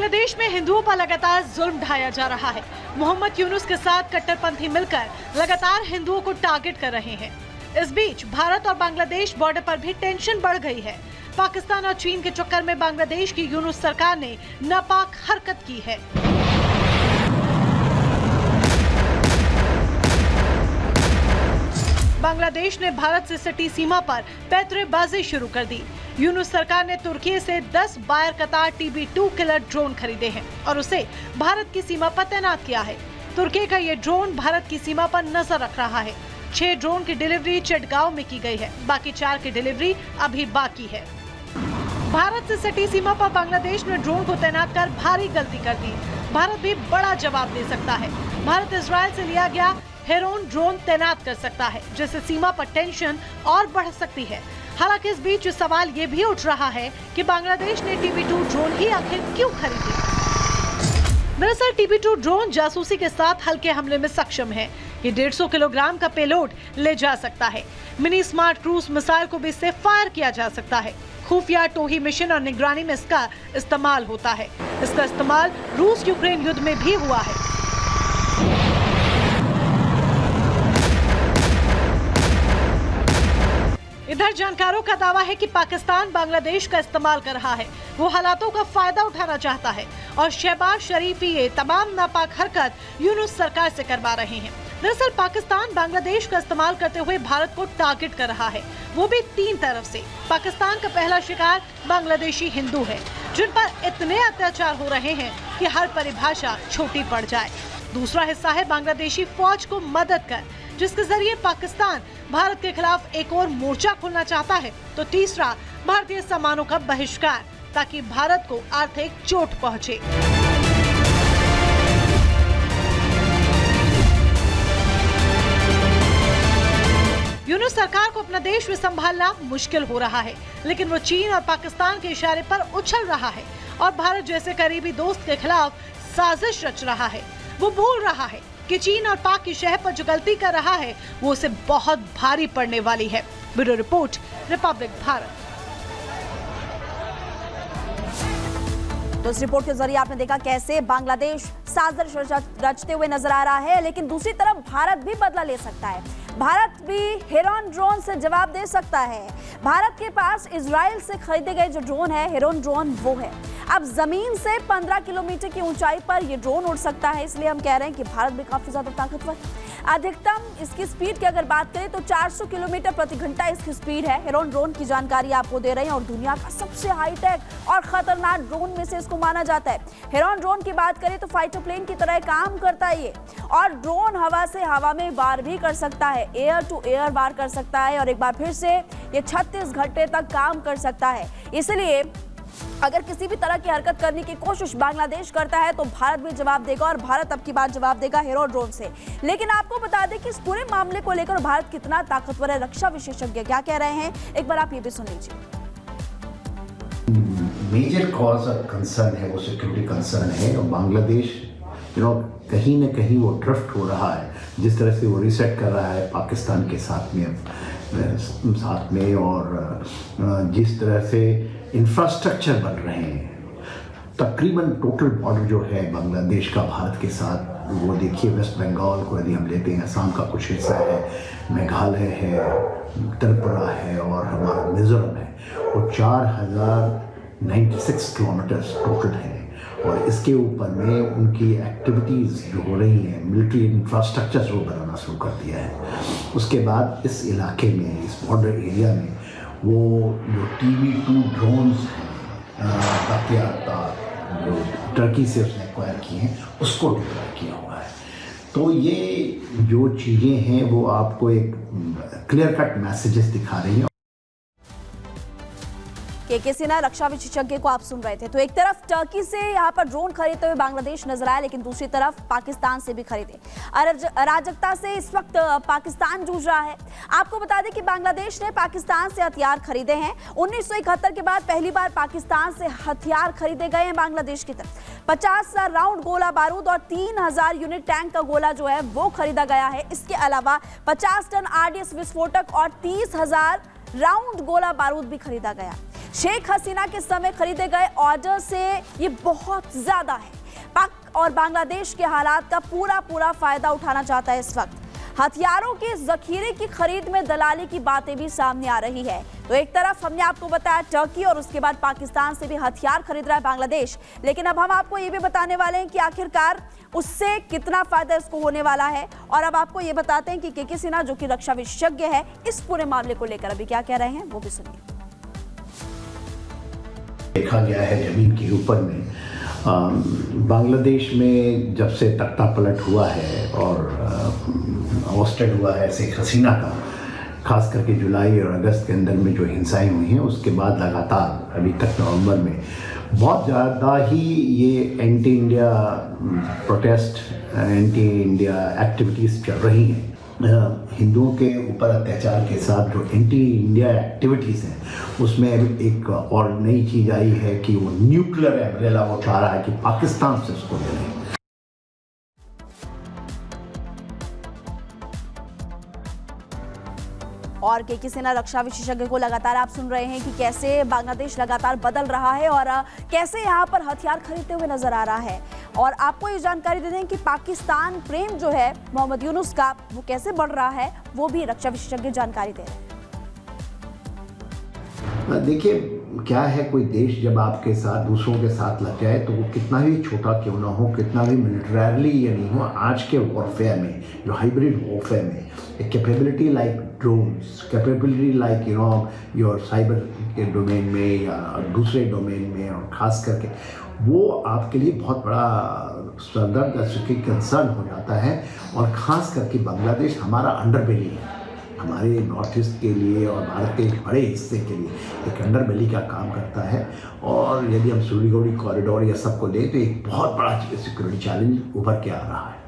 बांग्लादेश में हिंदुओं पर लगातार जुल्म ढाया जा रहा है। मोहम्मद यूनुस के साथ कट्टरपंथी मिलकर लगातार हिंदुओं को टारगेट कर रहे हैं। इस बीच भारत और बांग्लादेश बॉर्डर पर भी टेंशन बढ़ गई है। पाकिस्तान और चीन के चक्कर में बांग्लादेश की यूनुस सरकार ने नापाक हरकत की है। बांग्लादेश ने भारत से सटी सीमा पर पैंतरेबाजी शुरू कर दी। यूनुस सरकार ने तुर्की से 10 बायर कतार TB2 किलर ड्रोन खरीदे हैं और उसे भारत की सीमा पर तैनात किया है। तुर्की का ये ड्रोन भारत की सीमा पर नजर रख रहा है। 6 ड्रोन की डिलीवरी चिटगांव में की गई है, बाकी 4 की डिलीवरी अभी बाकी है। भारत से सटी सीमा पर बांग्लादेश ने ड्रोन को तैनात कर भारी गलती कर दी। भारत भी बड़ा जवाब दे सकता है। भारत इजराइल से लिया गया हेरोन ड्रोन तैनात कर सकता है, जिससे सीमा पर टेंशन और बढ़ सकती है। हालांकि इस बीच सवाल ये भी उठ रहा है कि बांग्लादेश ने TB2 ड्रोन ही आखिर क्यों खरीदे। दरअसल TB2 ड्रोन जासूसी के साथ हल्के हमले में सक्षम है। ये 150 किलोग्राम का पेलोड ले जा सकता है। मिनी स्मार्ट क्रूज मिसाइल को भी इससे फायर किया जा सकता है। खुफिया टोही मिशन और निगरानी में इसका इस्तेमाल होता है। इसका इस्तेमाल रूस यूक्रेन युद्ध में भी हुआ है। इधर जानकारों का दावा है कि पाकिस्तान बांग्लादेश का इस्तेमाल कर रहा है। वो हालातों का फायदा उठाना चाहता है और शहबाज शरीफ ये तमाम नापाक हरकत यूनुस सरकार से करवा रहे हैं। दरअसल पाकिस्तान बांग्लादेश का इस्तेमाल करते हुए भारत को टारगेट कर रहा है, वो भी 3 तरफ से। पाकिस्तान का पहला शिकार बांग्लादेशी हिंदू है, जिन पर इतने अत्याचार हो रहे हैं कि हर परिभाषा छोटी पड़ जाए। दूसरा हिस्सा है बांग्लादेशी फौज को मदद कर, जिसके जरिए पाकिस्तान भारत के खिलाफ एक और मोर्चा खोलना चाहता है। तो तीसरा भारतीय सामानों का बहिष्कार, ताकि भारत को आर्थिक चोट पहुंचे। यूनुस सरकार को अपना देश में संभालना मुश्किल हो रहा है, लेकिन वो चीन और पाकिस्तान के इशारे पर उछल रहा है और भारत जैसे करीबी दोस्त के खिलाफ साजिश रच रहा है। वो भूल रहा है कि चीन और पाक की शह पर जो गलती कर रहा है वो उसे बहुत भारी पड़ने वाली है। Bureau report, Republic Bharat. तो इस रिपोर्ट के जरिए आपने देखा कैसे बांग्लादेश साजिश रचते हुए नजर आ रहा है, लेकिन दूसरी तरफ भारत भी बदला ले सकता है। भारत भी हेरोन ड्रोन से जवाब दे सकता है। भारत के पास इजराइल से खरीदे गए जो ड्रोन है, हेरोन ड्रोन, वो है। अब जमीन से 15 किलोमीटर की ऊंचाई पर ये ड्रोन उड़ सकता है, इसलिए हम कह रहे हैं कि भारत भी काफी ज्यादा ताकतवर है। अधिकतम इसकी स्पीड की अगर बात करें तो 400 किलोमीटर प्रति घंटा इसकी स्पीड है। हेरोन ड्रोन की जानकारी आपको दे रहे हैं और दुनिया का सबसे हाईटेक और खतरनाक ड्रोन में से इसको माना जाता है। हेरोन ड्रोन की बात करें तो फाइटर प्लेन की तरह काम करता है ये, और ड्रोन हवा से हवा में वार भी कर सकता है, एयर टू एयर वार कर सकता है, और एक बार फिर से ये 36 घंटे तक काम कर सकता है। इसलिए अगर किसी भी तरह की हरकत करने की कोशिश बांग्लादेश करता है तो भारत भी जवाब देगा, और भारत अब की बात जवाब देगा हेरोन ड्रोन से। लेकिन आपको बता दें कि इस पूरे मामले को लेकर भारत कितना ताकतवर है, रक्षा विशेषज्ञ क्या कह रहे हैं, एक बार आप ये भी सुन लीजिए। मेजर कॉज ऑफ कंसर्न है वो सिक्योरिटी कंसर्न है, और बांग्लादेश कहीं न कहीं वो ड्रिफ्ट हो रहा है, जिस तरह से वो रीसेट कर रहा है पाकिस्तान के साथ में और जिस तरह से इंफ्रास्ट्रक्चर बन रहे हैं। तकरीबन टोटल बॉर्डर जो है बांग्लादेश का भारत के साथ, वो देखिए वेस्ट बंगाल को यदि हम लेते हैं, असम का कुछ हिस्सा है, मेघालय है, त्रिपुरा है और हमारा मिजोरम है, वो 4096 किलोमीटर्स टोटल है। और इसके ऊपर में उनकी एक्टिविटीज़ जो हो रही हैं, मिलिट्री इंफ्रास्ट्रक्चर वो बनाना शुरू कर दिया है। उसके बाद इस इलाके में, इस बॉर्डर एरिया में, वो जो TB2 ड्रोन्स हैं जो टर्की से उसने एक्वायर किए हैं, उसको डिप्लॉय किया हुआ है। तो ये जो चीज़ें हैं वो आपको एक क्लियर कट मैसेजेस दिखा रही हैं। के सिन्हा रक्षा विशेषज्ञ को आप सुन रहे थे। तो एक तरफ टर्की से यहाँ पर ड्रोन खरीदते हुए बांग्लादेश नजर आया, लेकिन दूसरी तरफ पाकिस्तान से भी खरीदे। अराजकता से इस वक्त पाकिस्तान जूझ रहा है। आपको बता दें कि बांग्लादेश ने पाकिस्तान से हथियार खरीदे हैं। 1971 के बाद पहली बार पाकिस्तान से हथियार खरीदे गए हैं बांग्लादेश की तरफ। 50,000 राउंड गोला बारूद और 3,000 यूनिट टैंक का गोला जो है वो खरीदा गया है। इसके अलावा 50 टन RDS विस्फोटक और 30,000 राउंड गोला बारूद भी खरीदा गया। शेख हसीना के समय खरीदे गए ऑर्डर से ये बहुत ज्यादा है। पाक और बांग्लादेश के हालात का पूरा फायदा उठाना चाहता है इस वक्त। हथियारों के जखीरे की खरीद में दलाली की बातें भी सामने आ रही है। तो एक तरफ हमने आपको बताया टर्की और उसके बाद पाकिस्तान से भी हथियार खरीद रहा है बांग्लादेश, लेकिन अब हम आपको ये भी बताने वाले हैं कि आखिरकार उससे कितना फायदा इसको होने वाला है। और अब आपको ये बताते हैं कि के सिन्हा जो कि रक्षा विशेषज्ञ है, इस पूरे मामले को लेकर अभी क्या कह रहे हैं वो भी सुनिए। देखा गया है जमीन के ऊपर में बांग्लादेश में जब से तख्ता पलट हुआ है और ऑस्टेड हुआ है शेख हसीना का, खास करके जुलाई और अगस्त के अंदर में जो हिंसाएं हुई हैं, उसके बाद लगातार अभी तक नवंबर में बहुत ज़्यादा ही ये anti India protest, anti India activities चल रही हैं। हिंदुओं के ऊपर अत्याचार के साथ जो एंटी इंडिया एक्टिविटीज़ हैं, उसमें एक और नई चीज़ आई है कि वो न्यूक्लियर एम्ब्रेला वो चाह रहा है कि पाकिस्तान से उसको ले लें। और के सिन्हा रक्षा विशेषज्ञ को लगातार आप सुन रहे हैं कि कैसे बांग्लादेश लगातार बदल रहा है और कैसे यहाँ पर हथियार खरीदते हुए नजर आ रहा है। और आपको ये जानकारी दे दें कि पाकिस्तान प्रेम जो है मोहम्मद यूनुस का, वो कैसे बढ़ रहा है, वो भी रक्षा विशेषज्ञ जानकारी दे रहे हैं। देखिए क्या है, कोई देश जब आपके साथ दूसरों के साथ लग जाए तो वो कितना भी छोटा क्यों ना हो, कितना भी मिलिटरली या नहीं हो, आज के वॉरफेयर में, जो हाइब्रिड वॉरफेयर में, एक capability like drones, capability like your cyber के डोमेन में या दूसरे डोमेन में, और ख़ास करके वो आपके लिए बहुत बड़ा सदर्द कंसर्न हो जाता है। और ख़ास करके बांग्लादेश हमारा अंडरबेली है, हमारे नॉर्थ ईस्ट के लिए और भारत के एक बड़े हिस्से के लिए एक अंडरबेली का काम करता है। और यदि हम सिलीगुड़ी कॉरिडोर या सबको लें तो एक बहुत बड़ा सिक्योरिटी चैलेंज उभर के आ रहा है।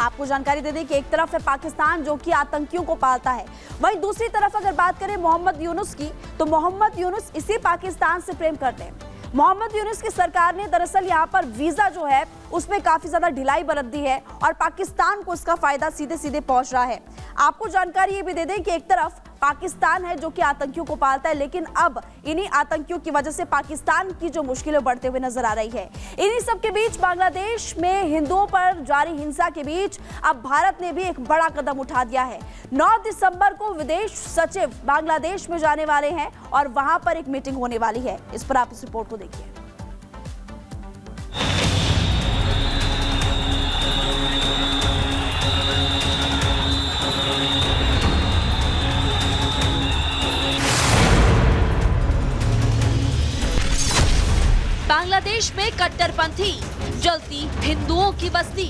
आपको जानकारी दे दें कि एक तरफ है पाकिस्तान जो कि आतंकियों को पालता है, वहीं दूसरी तरफ अगर बात करें मोहम्मद यूनुस की, तो मोहम्मद यूनुस इसी पाकिस्तान से प्रेम करते हैं। मोहम्मद यूनुस की सरकार ने दरअसल यहाँ पर वीजा जो है उसमें काफी ज्यादा ढिलाई बरत दी है और पाकिस्तान को इसका फायदा सीधे सीधे पहुंच रहा है। आपको जानकारी ये भी दे दें कि एक तरफ पाकिस्तान है जो कि आतंकियों को पालता है, लेकिन अब इन्हीं आतंकियों की वजह से पाकिस्तान की जो मुश्किलें बढ़ते हुए नजर आ रही है। इन्हीं सब के बीच बांग्लादेश में हिंदुओं पर जारी हिंसा के बीच अब भारत ने भी एक बड़ा कदम उठा दिया है। 9 दिसंबर को विदेश सचिव बांग्लादेश में जाने वाले हैं और वहां पर एक मीटिंग होने वाली है। इस पर आप इस रिपोर्ट को देखिए। बांग्लादेश में कट्टरपंथी जलती हिंदुओं की बस्ती,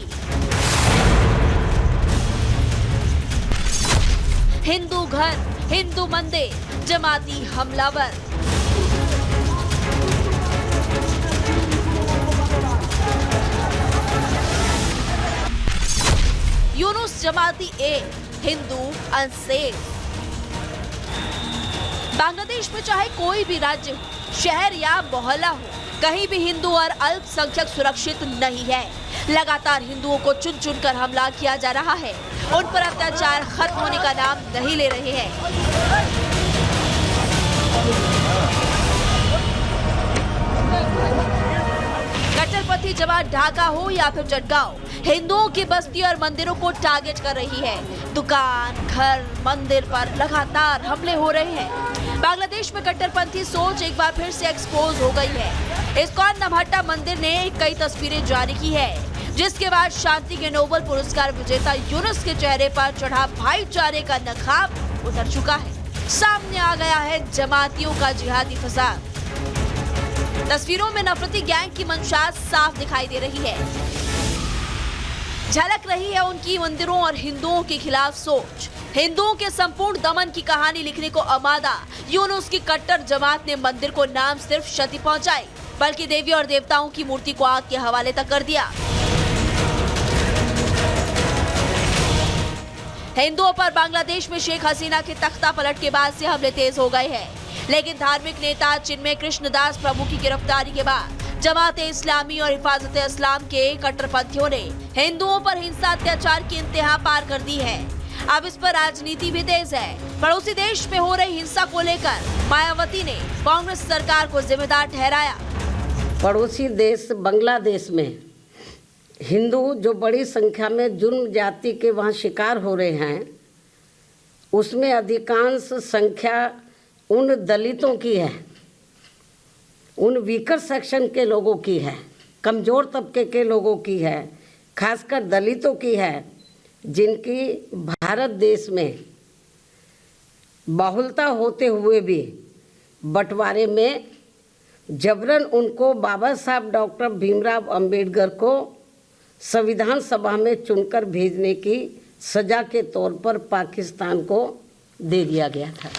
हिंदू घर, हिंदू मंदिर, जमाती हमलावर। यूनुस जमाती ए, हिंदू अनसेफ। बांग्लादेश में चाहे कोई भी राज्य हो, शहर या मोहल्ला हो, कहीं भी हिंदू और अल्पसंख्यक सुरक्षित नहीं है। लगातार हिंदुओं को चुन चुन कर हमला किया जा रहा है, उन पर अत्याचार खत्म होने का नाम नहीं ले रहे हैं। कट्टरपंथी जमात ढाका हो या फिर चटगांव, हिंदुओं की बस्ती और मंदिरों को टारगेट कर रही है। दुकान, घर, मंदिर पर लगातार हमले हो रहे हैं। बांग्लादेश में कट्टरपंथी सोच एक बार फिर से एक्सपोज हो गई है। इस्कॉन नमहट्टा मंदिर ने कई तस्वीरें जारी की है, जिसके बाद शांति के नोबेल पुरस्कार विजेता यूनुस के चेहरे पर चढ़ा भाईचारे का नकाब उतर चुका है। सामने आ गया है जमातियों का जिहादी फसाद। तस्वीरों में नफरती गैंग की मंशा साफ दिखाई दे रही है। झलक रही है उनकी मंदिरों और हिंदुओं के खिलाफ सोच। हिंदुओं के संपूर्ण दमन की कहानी लिखने को आमादा यूनुस की कट्टर जमात ने मंदिर को नाम सिर्फ क्षति पहुंचाई, बल्कि देवी और देवताओं की मूर्ति को आग के हवाले तक कर दिया। हिंदुओं पर बांग्लादेश में शेख हसीना के तख्ता पलट के बाद से हमले तेज हो गए हैं, लेकिन धार्मिक नेता चिन्मय कृष्णदास प्रभु की गिरफ्तारी के बाद जमाते इस्लामी और हिफाजत इस्लाम के कट्टरपंथियों ने हिंदुओं पर हिंसा अत्याचार की इंतहा पार कर दी है। अब इस पर राजनीति भी तेज है। पड़ोसी देश में हो रही हिंसा को लेकर मायावती ने कांग्रेस सरकार को जिम्मेदार ठहराया। पड़ोसी देश बांग्लादेश में हिंदू जो बड़ी संख्या में जुर्म जाति के वहाँ शिकार हो रहे हैं, उसमें अधिकांश संख्या उन दलितों की है, उन वीकर सेक्शन के लोगों की है, कमज़ोर तबके के लोगों की है, खासकर दलितों की है, जिनकी भारत देश में बहुलता होते हुए भी बंटवारे में जबरन उनको बाबा साहब डॉक्टर भीमराव अंबेडकर को संविधान सभा में चुनकर भेजने की सजा के तौर पर पाकिस्तान को दे दिया गया था।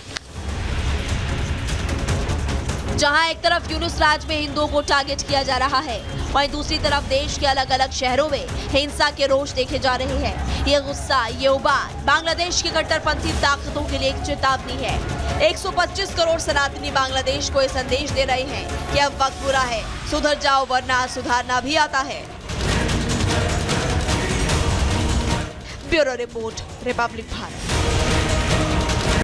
जहां एक तरफ यूनुस राज में हिंदुओं को टारगेट किया जा रहा है, वहीं दूसरी तरफ देश के अलग अलग शहरों में हिंसा के रोष देखे जा रहे हैं। ये गुस्सा, ये उबाल बांग्लादेश की कट्टरपंथी ताकतों के लिए एक चेतावनी है। 125 करोड़ सनातनी बांग्लादेश को ये संदेश दे रहे हैं कि अब वक्त बुरा है, सुधर जाओ वरना सुधारना भी आता है। Bureau report, Republic Bharat.